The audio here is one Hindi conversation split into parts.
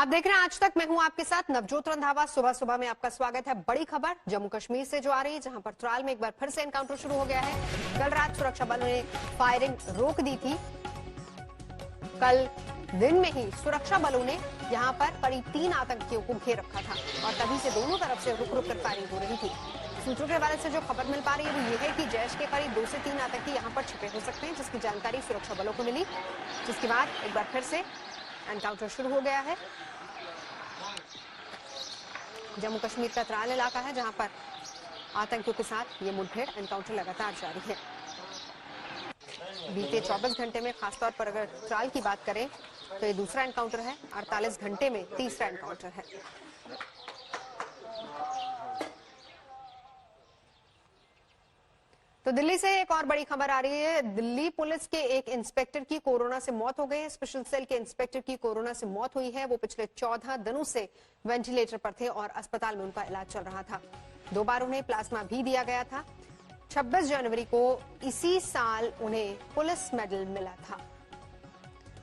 आप देख रहे हैं आज तक, मैं हूं आपके साथ नवजोत रंधावा। सुबह सुबह में आपका स्वागत है। बड़ी खबर जम्मू कश्मीर से जो आ रही है, जहां पर त्राल में एक बार फिर से एनकाउंटर शुरू हो गया है। कल रात सुरक्षा बलों ने फायरिंग रोक दी थी। कल दिन में ही सुरक्षा बलों ने यहां पर करीब 3 आतंकियों को घेर रखा था और तभी से दोनों तरफ से रुक रुक कर फायरिंग हो रही थी। सूत्रों के हवाले से जो खबर मिल पा रही है वो ये है कि जैश के करीब 2 से 3 आतंकी यहां पर छिपे हो सकते हैं, जिसकी जानकारी सुरक्षा बलों को मिली, जिसके बाद एक बार फिर से एनकाउंटर शुरू हो गया है। जम्मू कश्मीर का त्राल इलाका है जहां पर आतंकियों के साथ ये मुठभेड़ एनकाउंटर लगातार जारी है। बीते 24 घंटे में खासतौर पर अगर त्राल की बात करें तो ये दूसरा एनकाउंटर है। 48 घंटे में तीसरा एनकाउंटर है। तो दिल्ली से एक और बड़ी खबर आ रही है। दिल्ली पुलिस के एक इंस्पेक्टर की कोरोना से मौत हो गई है। स्पेशल सेल के इंस्पेक्टर की कोरोना से मौत हुई है। वो पिछले 14 दिनों से वेंटिलेटर पर थे और अस्पताल में उनका इलाज चल रहा था। 2 बार उन्हें प्लाज्मा भी दिया गया था। 26 जनवरी को इसी साल उन्हें पुलिस मेडल मिला था।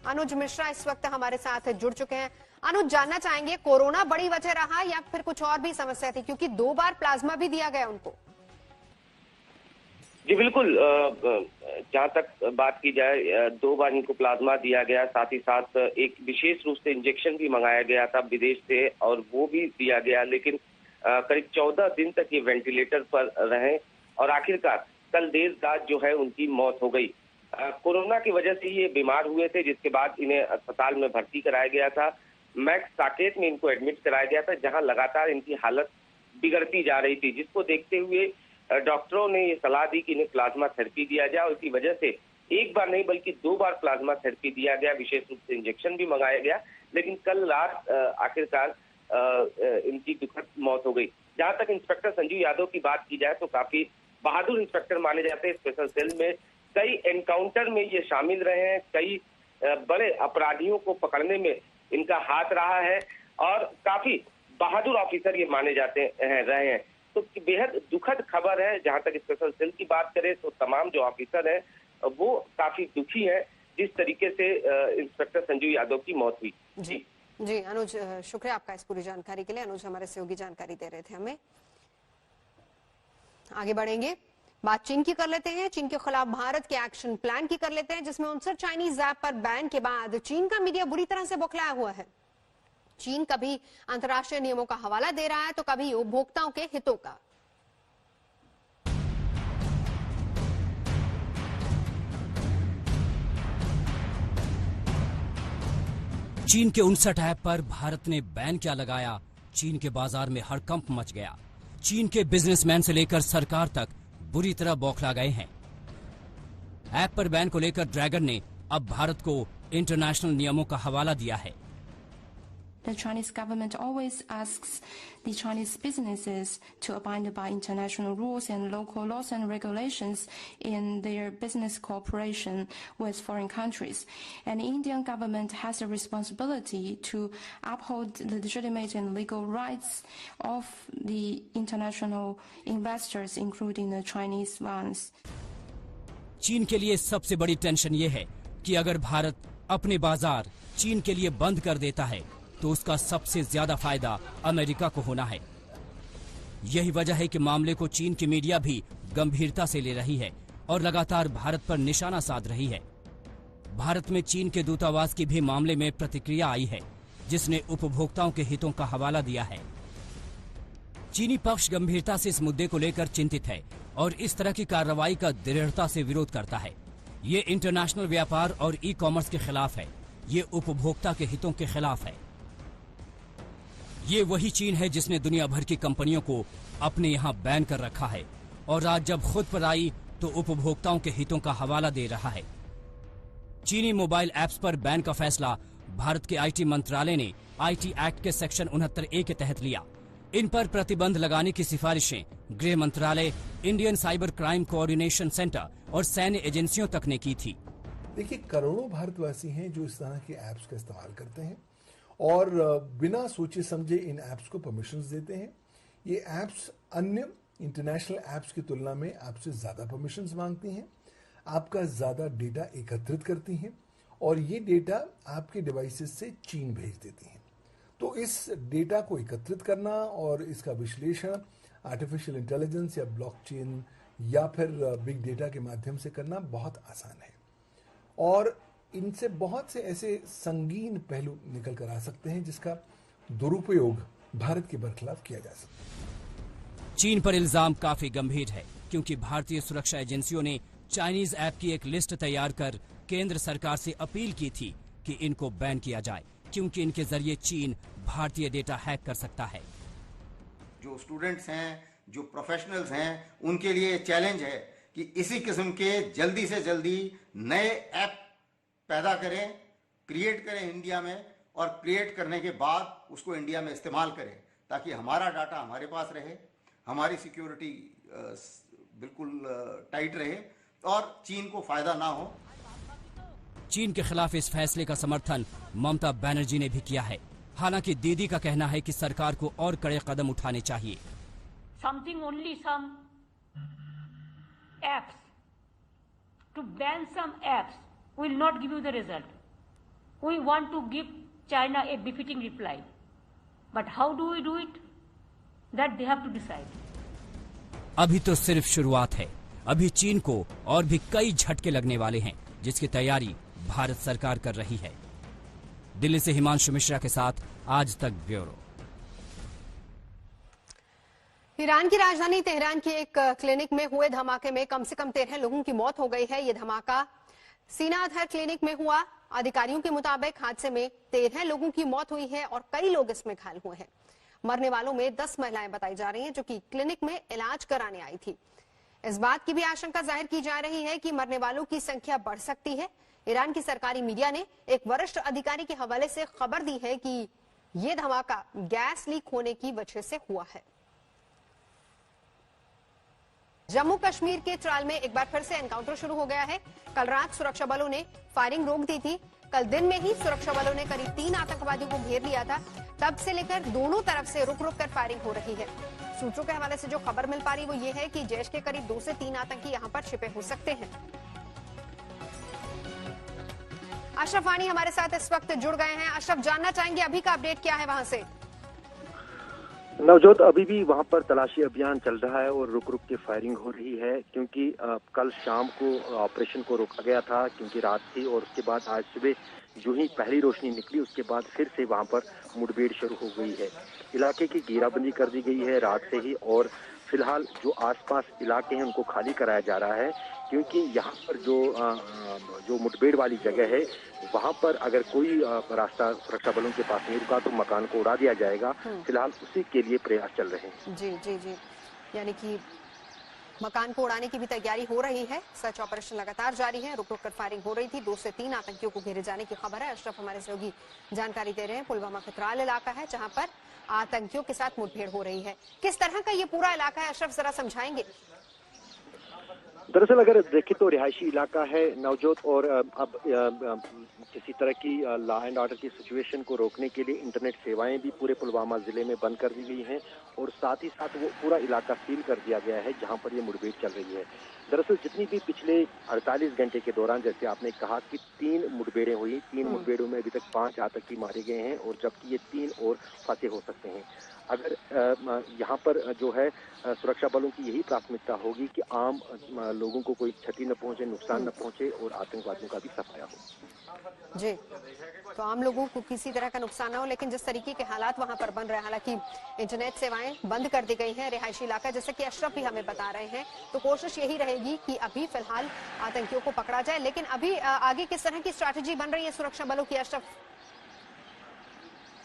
अनुज मिश्रा इस वक्त हमारे साथ जुड़ चुके हैं। अनुज, जानना चाहेंगे कोरोना बड़ी वजह रहा या फिर कुछ और भी समस्या थी, क्योंकि 2 बार प्लाज्मा भी दिया गया उनको? जी बिल्कुल, जहाँ तक बात की जाए 2 बार इनको प्लाज्मा दिया गया, साथ ही साथ एक विशेष रूप से इंजेक्शन भी मंगाया गया था विदेश से और वो भी दिया गया, लेकिन करीब 14 दिन तक ये वेंटिलेटर पर रहे और आखिरकार कल देर रात जो है उनकी मौत हो गई। कोरोना की वजह से ये बीमार हुए थे, जिसके बाद इन्हें अस्पताल में भर्ती कराया गया था। मैक्स साकेत में इनको एडमिट कराया गया था, जहाँ लगातार इनकी हालत बिगड़ती जा रही थी, जिसको देखते हुए डॉक्टरों ने ये सलाह दी कि इन्हें प्लाज्मा थेरेपी दिया जाए और इसी वजह से एक बार नहीं बल्कि 2 बार प्लाज्मा थेरेपी दिया गया, विशेष रूप से इंजेक्शन भी मंगाया गया। लेकिन कल रात आखिरकार इनकी दुखद मौत हो गई। जहां तक इंस्पेक्टर संजीव यादव की बात की जाए तो काफी बहादुर इंस्पेक्टर माने जाते हैं। स्पेशल सेल में कई एनकाउंटर में ये शामिल रहे हैं, कई बड़े अपराधियों को पकड़ने में इनका हाथ रहा है और काफी बहादुर ऑफिसर ये माने जाते हैं रहे हैं। तो बेहद दुखद खबर है। जहां तक स्पेशल सेल की बात करें तो तमाम जो ऑफिसर हैं वो काफी दुखी हैं जिस तरीके से इंस्पेक्टर संजीव यादव की मौत हुई। जी अनुज, शुक्रिया आपका इस पूरी जानकारी के लिए। अनुज हमारे सहयोगी जानकारी दे रहे थे हमें। आगे बढ़ेंगे, बात चीन की कर लेते हैं। चीन के खिलाफ भारत के एक्शन प्लान की कर लेते हैं, जिसमें 59 चाइनीज ऐप पर बैन के बाद चीन का मीडिया बुरी तरह से बौखलाया हुआ है। चीन कभी अंतर्राष्ट्रीय नियमों का हवाला दे रहा है तो कभी उपभोक्ताओं के हितों का। चीन के 59 ऐप पर भारत ने बैन क्या लगाया, चीन के बाजार में हड़कंप मच गया। चीन के बिजनेसमैन से लेकर सरकार तक बुरी तरह बौखला गए हैं। ऐप पर बैन को लेकर ड्रैगन ने अब भारत को इंटरनेशनल नियमों का हवाला दिया है। The Chinese government always asks the Chinese businesses to abide by international rules and local laws and regulations in their business cooperation with foreign countries. And the Indian government has a responsibility to uphold the legitimate and legal rights of the international investors, including the Chinese ones. चीन के लिए सबसे बड़ी टेंशन ये है कि अगर भारत अपने बाजार चीन के लिए बंद कर देता है तो उसका सबसे ज्यादा फायदा अमेरिका को होना है। यही वजह है कि मामले को चीन की मीडिया भी गंभीरता से ले रही है और लगातार भारत पर निशाना साध रही है। भारत में चीन के दूतावास की भी मामले में प्रतिक्रिया आई है, जिसने उपभोक्ताओं के हितों का हवाला दिया है। चीनी पक्ष गंभीरता से इस मुद्दे को लेकर चिंतित है और इस तरह की कार्रवाई का दृढ़ता से विरोध करता है। ये इंटरनेशनल व्यापार और ई कॉमर्स के खिलाफ है, ये उपभोक्ता के हितों के खिलाफ है। ये वही चीन है जिसने दुनिया भर की कंपनियों को अपने यहाँ बैन कर रखा है और आज जब खुद पर आई तो उपभोक्ताओं के हितों का हवाला दे रहा है। चीनी मोबाइल ऐप्स पर बैन का फैसला भारत के आईटी मंत्रालय ने आईटी एक्ट के सेक्शन 69A के तहत लिया। इन पर प्रतिबंध लगाने की सिफारिशें गृह मंत्रालय, Indian cyber crime coordination centre और सैन्य एजेंसियों तक ने की थी। देखिए, करोड़ों भारतवासी हैं जो इस तरह के ऐप्स का इस्तेमाल करते हैं और बिना सोचे समझे इन ऐप्स को परमिशंस देते हैं। ये ऐप्स अन्य इंटरनेशनल ऐप्स की तुलना में आपसे ज़्यादा परमिशंस मांगती हैं, आपका ज़्यादा डेटा एकत्रित करती हैं और ये डेटा आपके डिवाइसेस से चीन भेज देती हैं। तो इस डेटा को एकत्रित करना और इसका विश्लेषण आर्टिफिशियल इंटेलिजेंस या ब्लॉकचेन या फिर बिग डेटा के माध्यम से करना बहुत आसान है और इनसे बहुत से ऐसे संगीन पहलू निकल कर आ सकते हैं जिसका दुरुपयोग भारत के बरखिलाफ किया जा सकता है। चीन पर इल्जाम काफी गंभीर है क्योंकि भारतीय सुरक्षा एजेंसियों ने चाइनीज ऐप की एक लिस्ट तैयार कर केंद्र सरकार से अपील की थी कि इनको बैन किया जाए क्योंकि इनके जरिए चीन भारतीय डेटा हैक कर सकता है। जो स्टूडेंट्स हैं, जो प्रोफेशनल्स हैं, उनके लिए चैलेंज है कि इसी किस्म के जल्दी से जल्दी नए ऐप पैदा करें, क्रिएट करें इंडिया में और क्रिएट करने के बाद उसको इंडिया में इस्तेमाल करें ताकि हमारा डाटा हमारे पास रहे, हमारी सिक्योरिटी बिल्कुल टाइट रहे और चीन को फायदा ना हो। चीन के खिलाफ इस फैसले का समर्थन ममता बनर्जी ने भी किया है। हालांकि दीदी का कहना है कि सरकार को और कड़े कदम उठाने चाहिए। Something only some apps to ban some apps will not give you the result. We want to give China a befitting reply, but how do we do it? That they have to decide. अभी तो सिर्फ शुरुआत है। अभी चीन को और भी कई झटके लगने वाले हैं जिसकी तैयारी भारत सरकार कर रही है। दिल्ली से हिमांशु मिश्रा के साथ आज तक ब्यूरो। ईरान की राजधानी तेहरान की एक क्लिनिक में हुए धमाके में कम से कम 13 लोगों की मौत हो गई है। यह धमाका सीना आधार क्लिनिक में हुआ। अधिकारियों के मुताबिक हादसे में 13 लोगों की मौत हुई है और कई लोग इसमें घायल हुए हैं। मरने वालों में 10 महिलाएं बताई जा रही हैं जो कि क्लिनिक में इलाज कराने आई थी। इस बात की भी आशंका जाहिर की जा रही है कि मरने वालों की संख्या बढ़ सकती है। ईरान की सरकारी मीडिया ने एक वरिष्ठ अधिकारी के हवाले से खबर दी है कि यह धमाका गैस लीक होने की वजह से हुआ है। जम्मू कश्मीर के त्राल में एक बार फिर से एनकाउंटर शुरू हो गया है। कल रात सुरक्षा बलों ने फायरिंग रोक दी थी। कल दिन में ही सुरक्षा बलों ने करीब 3 आतंकवादियों को घेर लिया था। तब से लेकर दोनों तरफ से रुक रुक कर फायरिंग हो रही है। सूत्रों के हवाले से जो खबर मिल पा रही वो ये है कि जैश के करीब 2 से 3 आतंकी यहां पर छिपे हो सकते हैं। अशरफ वानी हमारे साथ इस वक्त जुड़ गए हैं। अशरफ, जानना चाहेंगे अभी का अपडेट क्या है वहां से? नवजोत, अभी भी वहां पर तलाशी अभियान चल रहा है और रुक रुक के फायरिंग हो रही है क्योंकि कल शाम को ऑपरेशन को रोका गया था क्योंकि रात थी और उसके बाद आज सुबह जो ही पहली रोशनी निकली उसके बाद फिर से वहां पर मुठभेड़ शुरू हो गई है। इलाके की घेराबंदी कर दी गई है रात से ही और फिलहाल जो आसपास इलाके हैं उनको खाली कराया जा रहा है क्योंकि यहाँ पर जो मुठभेड़ वाली जगह है वहाँ पर अगर कोई रास्ता सुरक्षा बलों के पास नहीं रुका तो मकान को उड़ा दिया जाएगा। फिलहाल उसी के लिए प्रयास चल रहे हैं। जी जी जी, यानी कि मकान को उड़ाने की भी तैयारी हो रही है। सर्च ऑपरेशन लगातार जारी है। रुक रुक कर फायरिंग हो रही थी। 2 से 3 आतंकियों को घेरे जाने की खबर है। अशरफ हमारे सहयोगी जानकारी दे रहे हैं। पुलवामा का त्राल इलाका है जहां पर आतंकियों के साथ मुठभेड़ हो रही है। किस तरह का ये पूरा इलाका है अशरफ, जरा समझाएंगे? दरअसल अगर देखें तो रिहायशी इलाका है नवजोत और अब किसी तरह की लॉ एंड ऑर्डर की सिचुएशन को रोकने के लिए इंटरनेट सेवाएं भी पूरे पुलवामा जिले में बंद कर दी गई हैं और साथ ही साथ वो पूरा इलाका सील कर दिया गया है जहां पर ये मुठभेड़ चल रही है। दरअसल जितनी भी पिछले 48 घंटे के दौरान जैसे आपने कहा कि 3 मुठभेड़ें हुई, 3 मुठभेड़ों में अभी तक 5 आतंकी मारे गए हैं और जबकि ये 3 और फंसे हो सकते हैं। अगर यहाँ पर जो है सुरक्षा बलों की यही प्राथमिकता होगी कि आम लोगों को कोई क्षति न पहुंचे, नुकसान न पहुंचे और आतंकवादियों का भी सफाया हो। जी, तो आम लोगों को किसी तरह का नुकसान ना हो, लेकिन जिस तरीके के हालात वहां पर बन रहे हैं, हालांकि इंटरनेट सेवाएं बंद कर दी गई हैं रिहायशी इलाका, जैसे कि अशरफ भी हमें बता रहे हैं, तो कोशिश यही रहेगी कि अभी फिलहाल आतंकियों को पकड़ा जाए। लेकिन अभी आगे किस तरह की स्ट्रैटेजी बन रही है सुरक्षा बलों की अशरफ?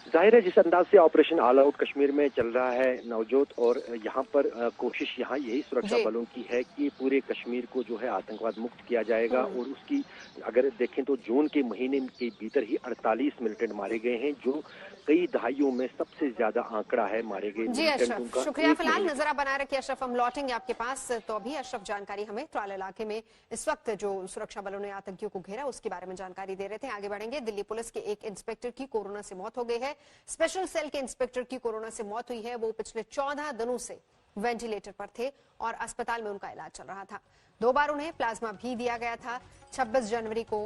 जाहिर है जिस अंदाज से ऑपरेशन ऑल आउट कश्मीर में चल रहा है नवजोत, और यहाँ पर कोशिश यहाँ यही सुरक्षा बलों की है कि पूरे कश्मीर को जो है आतंकवाद मुक्त किया जाएगा। और उसकी अगर देखें तो जून के महीने के भीतर ही 48 मिलिटेंट मारे गए हैं, जो कई दहाइयों में सबसे ज्यादा आंकड़ा है मारे गए। जी अशरफ, शुक्रिया। फिलहाल नजर बनाए रखिए अशरफ, हम लौटेंगे आपके पास। तो अभी अशरफ जानकारी हमें त्राल इलाके में इस वक्त जो सुरक्षा बलों ने आतंकियों को घेरा उसके बारे में जानकारी दे रहे थे। आगे बढ़ेंगे। दिल्ली पुलिस के एक इंस्पेक्टर की कोरोना से मौत हो गई है। स्पेशल सेल के इंस्पेक्टर की कोरोना से मौत हुई है। वो पिछले 14 दिनों से वेंटिलेटर पर थे और अस्पताल में उनका इलाज चल रहा था। 2 बार उन्हें प्लाज्मा भी दिया गया था। 26 जनवरी को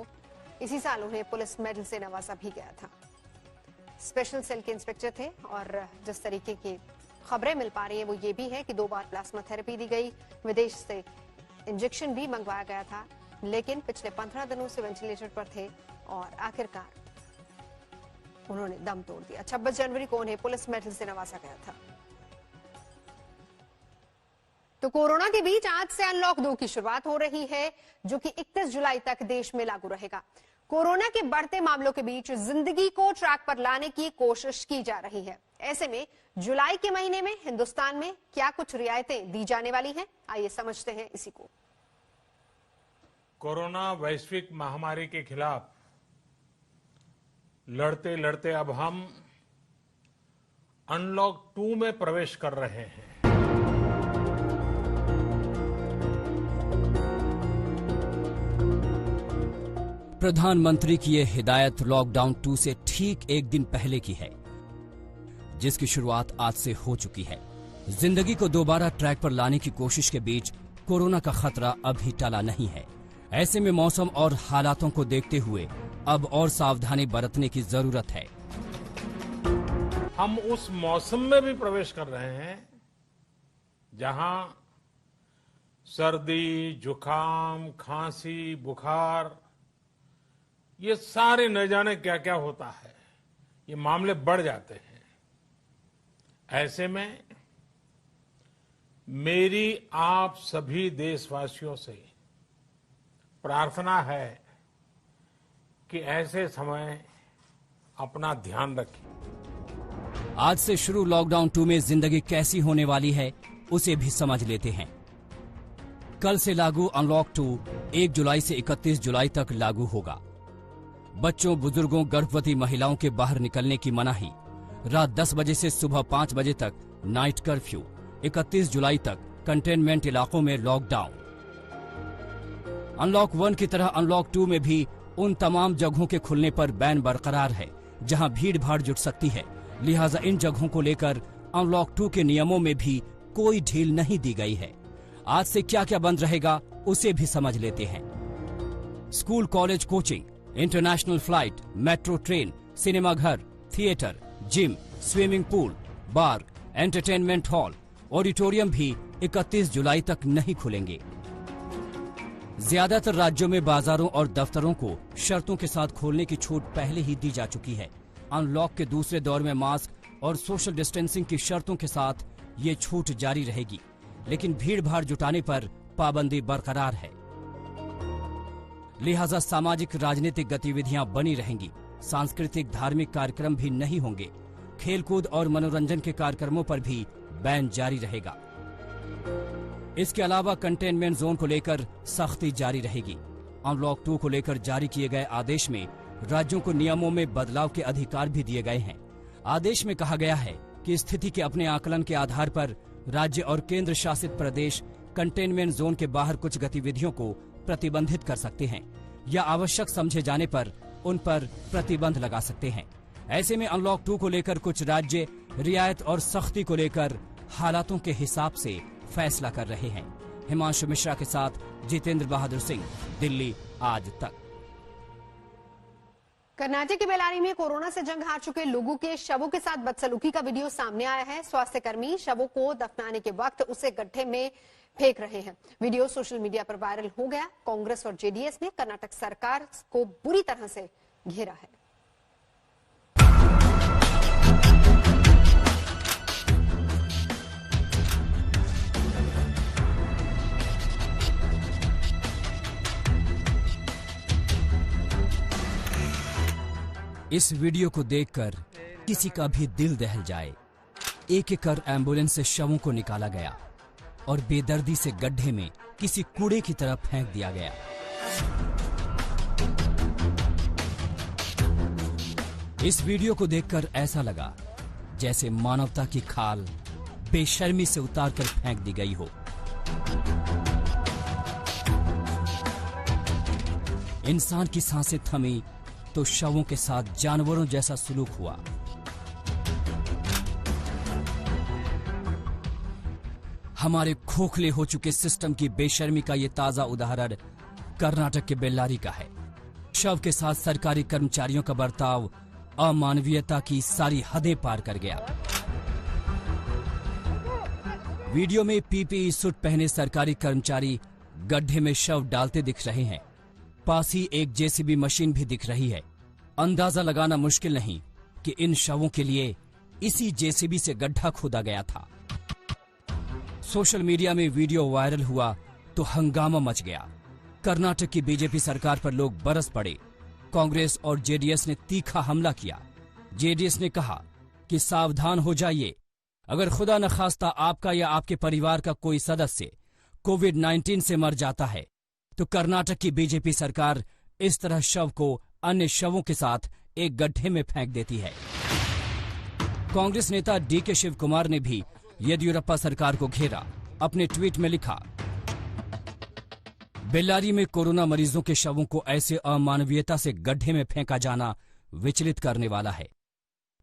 इसी साल उन्हें पुलिस मेडल से नवाजा भी गया था। स्पेशल सेल के इंस्पेक्टर थे और जिस तरीके की खबरें मिल पा रही है वो ये भी है कि 2 बार प्लाज्मा थेरेपी दी गई, विदेश से इंजेक्शन भी मंगवाया गया था, लेकिन पिछले 15 दिनों से वेंटिलेटर पर थे और आखिरकार उन्होंने दम तोड़ दिया। 26 जनवरी को उन्हें पुलिस मेडल से नवाजा गया था। तो कोरोना के बीच आज से अनलॉक 2 की शुरुआत हो रही है, जो कि 31 जुलाई तक देश में लागू रहेगा। कोरोना के बढ़ते मामलों के बीच जिंदगी को ट्रैक पर लाने की कोशिश की जा रही है। ऐसे में जुलाई के महीने में हिंदुस्तान में क्या कुछ रियायतें दी जाने वाली हैं, आइए समझते हैं इसी को। कोरोना वैश्विक महामारी के खिलाफ लड़ते लड़ते अब हम अनलॉक 2 में प्रवेश कर रहे हैं। प्रधानमंत्री की ये हिदायत लॉकडाउन 2 से ठीक एक दिन पहले की है, जिसकी शुरुआत आज से हो चुकी है। जिंदगी को दोबारा ट्रैक पर लाने की कोशिश के बीच कोरोना का खतरा अभी टला नहीं है। ऐसे में मौसम और हालातों को देखते हुए अब और सावधानी बरतने की जरूरत है। हम उस मौसम में भी प्रवेश कर रहे हैं जहां सर्दी, जुकाम, खांसी, बुखार, ये सारे न जाने क्या क्या होता है, ये मामले बढ़ जाते हैं। ऐसे में मेरी आप सभी देशवासियों से प्रार्थना है कि ऐसे समय अपना ध्यान रखें। आज से शुरू लॉकडाउन 2 में जिंदगी कैसी होने वाली है, उसे भी समझ लेते हैं। कल से लागू अनलॉक 2 1 जुलाई से 31 जुलाई तक लागू होगा। बच्चों, बुजुर्गों, गर्भवती महिलाओं के बाहर निकलने की मनाही, रात 10 बजे से सुबह 5 बजे तक नाइट कर्फ्यू, 31 जुलाई तक कंटेनमेंट इलाकों में लॉकडाउन। अनलॉक 1 की तरह अनलॉक 2 में भी उन तमाम जगहों के खुलने पर बैन बरकरार है जहां भीड़ भाड़ जुट सकती है। लिहाजा इन जगहों को लेकर अनलॉक 2 के नियमों में भी कोई ढील नहीं दी गई है। आज से क्या क्या बंद रहेगा, उसे भी समझ लेते हैं। School, college, coaching, international flight, metro train, सिनेमाघर, थिएटर, जिम, स्विमिंग पूल, बार, एंटरटेनमेंट हॉल, ऑडिटोरियम भी 31 जुलाई तक नहीं खुलेंगे। ज्यादातर राज्यों में बाजारों और दफ्तरों को शर्तों के साथ खोलने की छूट पहले ही दी जा चुकी है। अनलॉक के दूसरे दौर में मास्क और सोशल डिस्टेंसिंग की शर्तों के साथ ये छूट जारी रहेगी, लेकिन भीड़ भाड़ जुटाने पर पाबंदी बरकरार है। लिहाजा सामाजिक राजनीतिक गतिविधियां बनी रहेंगी। सांस्कृतिक धार्मिक कार्यक्रम भी नहीं होंगे। खेलकूद और मनोरंजन के कार्यक्रमों पर भी बैन जारी रहेगा। इसके अलावा कंटेनमेंट जोन को लेकर सख्ती जारी रहेगी। अनलॉक 2 को लेकर जारी किए गए आदेश में राज्यों को नियमों में बदलाव के अधिकार भी दिए गए हैं। आदेश में कहा गया है कि स्थिति के अपने आकलन के आधार पर राज्य और केंद्र शासित प्रदेश कंटेनमेंट जोन के बाहर कुछ गतिविधियों को प्रतिबंधित कर सकते हैं या आवश्यक समझे जाने पर उन पर प्रतिबंध लगा सकते हैं। ऐसे में अनलॉक 2 को लेकर कुछ राज्य रियायत और सख्ती को लेकर हालातों के हिसाब से फैसला कर रहे हैं। हिमांशु मिश्रा के साथ जितेंद्र बहादुर सिंह, दिल्ली आज तक। कर्नाटक के बेलारी में कोरोना से जंग हार चुके लोगों के शवों के साथ बदसलूकी का वीडियो सामने आया है। स्वास्थ्य कर्मी शवों को दफनाने के वक्त उसे गड्ढे में फेंक रहे हैं। वीडियो सोशल मीडिया पर वायरल हो गया। कांग्रेस और जेडीएस ने कर्नाटक सरकार को बुरी तरह से घेरा है। इस वीडियो को देखकर किसी का भी दिल दहल जाए। एक एक कर एम्बुलेंस से शवों को निकाला गया और बेदर्दी से गड्ढे में किसी कूड़े की तरह फेंक दिया गया। इस वीडियो को देखकर ऐसा लगा जैसे मानवता की खाल बेशर्मी से उतारकर फेंक दी गई हो। इंसान की सांसें थमी तो शवों के साथ जानवरों जैसा सुलूक हुआ। हमारे खोखले हो चुके सिस्टम की बेशर्मी का ये ताजा उदाहरण कर्नाटक के बेल्लारी का है। शव के साथ सरकारी कर्मचारियों का बर्ताव अमानवीयता की सारी हदें पार कर गया। वीडियो में पीपीई सूट पहने सरकारी कर्मचारी गड्ढे में शव डालते दिख रहे हैं। पास ही एक जेसीबी मशीन भी दिख रही है। अंदाजा लगाना मुश्किल नहीं कि इन शवों के लिए इसी जेसीबी से गड्ढा खोदा गया था। सोशल मीडिया में वीडियो वायरल हुआ तो हंगामा मच गया। कर्नाटक की बीजेपी सरकार पर लोग बरस पड़े। कांग्रेस और जेडीएस ने तीखा हमला किया। जेडीएस ने कहा कि सावधान हो जाइए, अगर खुदा न खास्ता आपका या आपके परिवार का कोई सदस्य कोविड-19 से मर जाता है तो कर्नाटक की बीजेपी सरकार इस तरह शव को अन्य शवों के साथ एक गड्ढे में फेंक देती है। कांग्रेस नेता डीके शिव कुमार ने भी येदियुरप्पा सरकार को घेरा। अपने ट्वीट में लिखा, बेल्लारी में कोरोना मरीजों के शवों को ऐसे अमानवीयता से गड्ढे में फेंका जाना विचलित करने वाला है।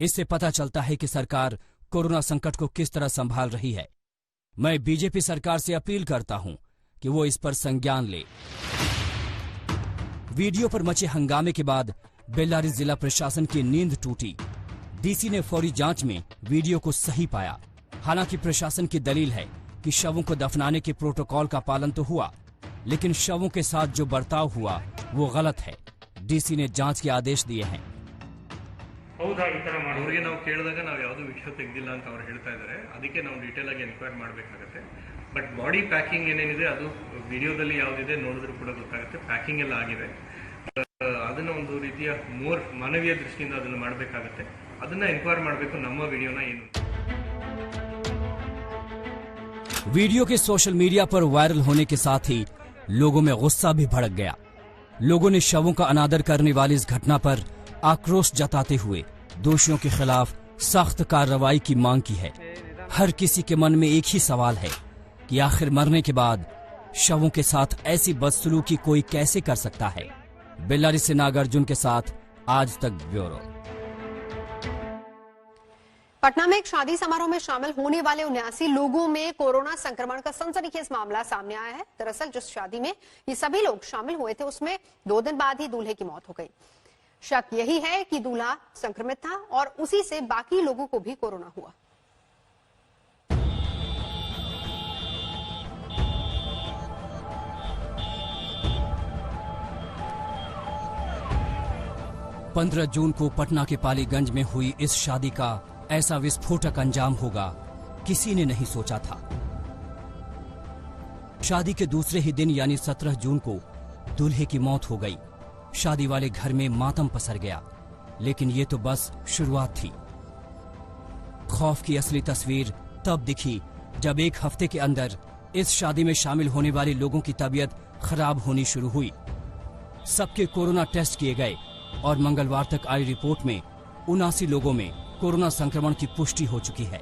इससे पता चलता है कि सरकार कोरोना संकट को किस तरह संभाल रही है। मैं बीजेपी सरकार से अपील करता हूं कि वो इस पर संज्ञान ले। वीडियो पर मचे हंगामे के बाद बेल्लारी जिला प्रशासन की नींद टूटी। डीसी ने फौरी जांच में वीडियो को सही पाया। हालांकि प्रशासन की दलील है कि शवों को दफनाने के प्रोटोकॉल का पालन तो हुआ, लेकिन शवों के साथ जो बर्ताव हुआ वो गलत है। डीसी ने जांच के आदेश दिए हैं। ಹೌದಾ ಈ ತರ ಮಾಡೋರಿಗೆ ನಾವು ಕೇಳಿದಾಗ ನಾವು ಯಾವುದು ವಿಷಯ ತೆಗೆದಿಲ್ಲ ಅಂತ ಅವರು ಹೇಳ್ತಾ ಇದ್ದಾರೆ। ಅದಕ್ಕೆ ನಾವು ಡೀಟೇಲ್ ಆಗಿ ಎನ್ಕ್ವೈರಿ ಮಾಡಬೇಕಾಗುತ್ತೆ। ಬಟ್ ಬಾಡಿ ಪ್ಯಾಕಿಂಗ್ ಏನೇನಿದೆ ಅದು ವಿಡಿಯೋದಲ್ಲಿ ಯಾವುದಿದೆ ನೋಡಿದ್ರು ಕೂಡ ಗೊತ್ತಾಗುತ್ತೆ। ಪ್ಯಾಕಿಂಗ್ ಎಲ್ಲ ಆಗಿದೆ, ಅದನ್ನ ಒಂದು ರೀತಿಯ ಮೋರ್ ಮಾನವೀಯ ದೃಷ್ಟಿಯಿಂದ ಅದನ್ನ ಮಾಡಬೇಕಾಗುತ್ತೆ। ಅದನ್ನ ಎನ್ಕ್ವೈರಿ ಮಾಡಬೇಕು। ನಮ್ಮ ವಿಡಿಯೋನ ಏನು वीडियो के सोशल मीडिया पर वायरल होने के साथ ही लोगों में गुस्सा भी भड़क गया। लोगों ने शवों का अनादर करने वाली इस घटना पर आक्रोश जताते हुए दोषियों के खिलाफ सख्त कार्रवाई की मांग की है। हर किसी के मन में एक ही सवाल है कि आखिर मरने के बाद शवों के साथ ऐसी बदसलूकी कोई कैसे कर सकता है। बेल्लारी से नागार्जुन के साथ आज तक ब्यूरो। पटना में एक शादी समारोह में शामिल होने वाले 79 लोगों में कोरोना संक्रमण का सनसनीखेज मामला सामने आया है। दरअसल जिस शादी में ये सभी लोग शामिल हुए थे उसमें 2 दिन बाद ही दूल्हे की मौत हो गई। शक यही है कि दूल्हा संक्रमित था और उसी से बाकी लोगों को भी कोरोना हुआ। पंद्रह जून को पटना के पालीगंज में हुई इस शादी का ऐसा विस्फोटक अंजाम होगा किसी ने नहीं सोचा था। शादी के दूसरे ही दिन यानी 17 जून को दूल्हे की मौत हो गई। शादी वाले घर में मातम पसर गया, लेकिन ये तो बस शुरुआत थी। खौफ की असली तस्वीर तब दिखी जब एक हफ्ते के अंदर इस शादी में शामिल होने वाले लोगों की तबीयत खराब होनी शुरू हुई। सबके कोरोना टेस्ट किए गए और मंगलवार तक आई रिपोर्ट में 79 लोगों में कोरोना संक्रमण की पुष्टि हो चुकी है।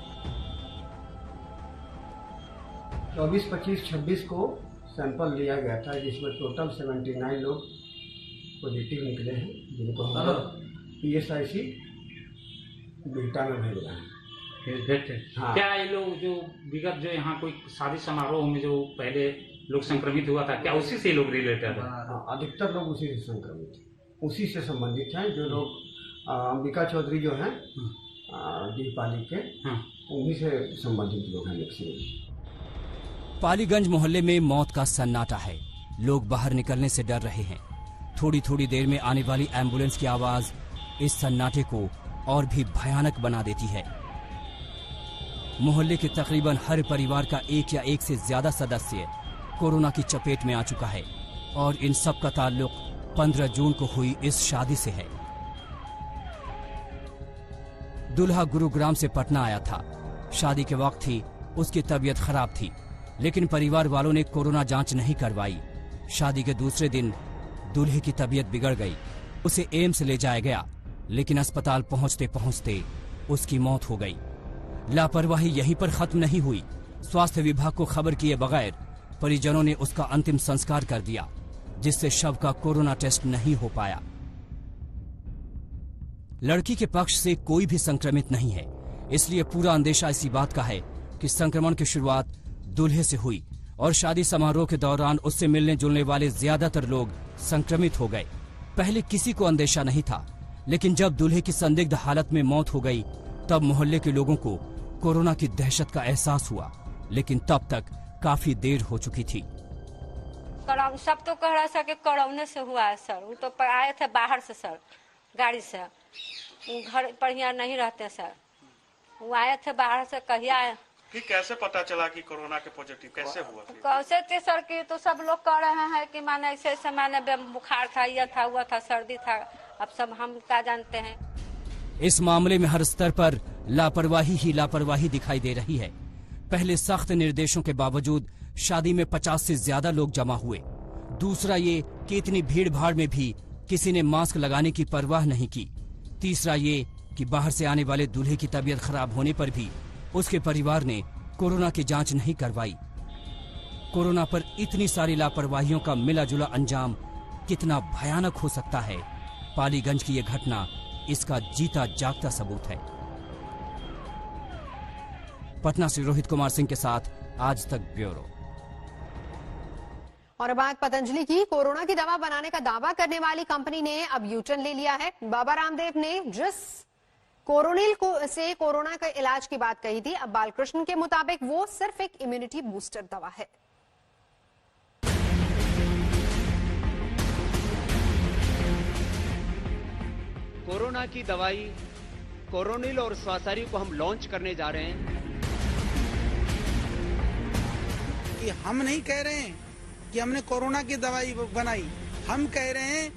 24, 25, 26 को सैंपल लिया गया था, जिसमें टोटल 79 लोग पॉजिटिव निकले हैं, जिनको हम PSIC बीटा में भेज रहे हैं। हाँ। क्या ये लोग जो विगत जो यहाँ कोई शादी समारोह में जो पहले लोग संक्रमित हुआ था, क्या उसी से लोग रिलेटेड है? अधिकतर लोग उसी से संक्रमित, उसी से संबंधित हैं। जो लोग अंबिका चौधरी जो हैं दीपाली के, उन्हीं से संबंधित लोग हैं मैक्सिमम। पालीगंज मोहल्ले में मौत का सन्नाटा है। लोग बाहर निकलने से डर रहे हैं। थोड़ी थोड़ी देर में आने वाली एम्बुलेंस की आवाज इस सन्नाटे को और भी भयानक बना देती है। मोहल्ले के तकरीबन हर परिवार का एक या एक से ज्यादा सदस्य कोरोना की चपेट में आ चुका है और इन सब का ताल्लुक 15 जून को हुई इस शादी से है। दूल्हा गुरुग्राम से पटना आया था। शादी के वक्त ही उसकी तबीयत खराब थी, लेकिन परिवार वालों ने कोरोना जांच नहीं करवाई। शादी के दूसरे दिन दूल्हे की तबीयत बिगड़ गई। उसे एम्स ले जाया गया, लेकिन अस्पताल पहुंचते पहुंचते उसकी मौत हो गई। लापरवाही यहीं पर खत्म नहीं हुई। स्वास्थ्य विभाग को खबर किए बगैर परिजनों ने उसका अंतिम संस्कार कर दिया, जिससे शव का कोरोना टेस्ट नहीं हो पाया। लड़की के पक्ष से कोई भी संक्रमित नहीं है, इसलिए पूरा अंदेशा इसी बात का है कि संक्रमण की शुरुआत दूल्हे से हुई और शादी समारोह के दौरान उससे मिलने जुलने वाले ज्यादातर लोग संक्रमित हो गए। पहले किसी को अंदेशा नहीं था, लेकिन जब दूल्हे की संदिग्ध हालत में मौत हो गई तब मोहल्ले के लोगों को कोरोना की दहशत का एहसास हुआ, लेकिन तब तक काफी देर हो चुकी थी। सब तो कह रहा सर कि कोरोना से हुआ है सर। वो तो आए थे बाहर से सर, गाड़ी से। घर पर यहाँ नहीं रहते सर। वो आए थे बाहर से। कहिया आए कि कैसे पता चला कि कोरोना के पॉजिटिव कैसे हुआ? कैसे थे सर कि तो सब लोग कह रहे हैं कि माने ऐसे माने बुखार था, यह था, हुआ था, सर्दी था। अब सब हम क्या जानते हैं। इस मामले में हर स्तर पर लापरवाही ही लापरवाही दिखाई दे रही है। पहले सख्त निर्देशों के बावजूद शादी में 50 से ज्यादा लोग जमा हुए। दूसरा ये कि इतनी भीड़ भाड़ में भी किसी ने मास्क लगाने की परवाह नहीं की। तीसरा ये कि बाहर से आने वाले दूल्हे की तबीयत खराब होने पर भी उसके परिवार ने कोरोना की जांच नहीं करवाई। कोरोना पर इतनी सारी लापरवाहियों का मिला जुला अंजाम कितना भयानक हो सकता है, पालीगंज की यह घटना इसका जीता जागता सबूत है। पटना से रोहित कुमार सिंह के साथ आज तक ब्यूरो। और अब बात पतंजलि की। कोरोना की दवा बनाने का दावा करने वाली कंपनी ने अब यूटर्न ले लिया है। बाबा रामदेव ने जिस कोरोनिल से कोरोना के इलाज की बात कही थी, अब बालकृष्ण के मुताबिक वो सिर्फ एक इम्यूनिटी बूस्टर दवा है। कोरोना की दवाई कोरोनिल और स्वासारी को हम लॉन्च करने जा रहे हैं। कि हम नहीं कह रहे हैं कि हमने कोरोना की दवाई बनाई, हम कह रहे हैं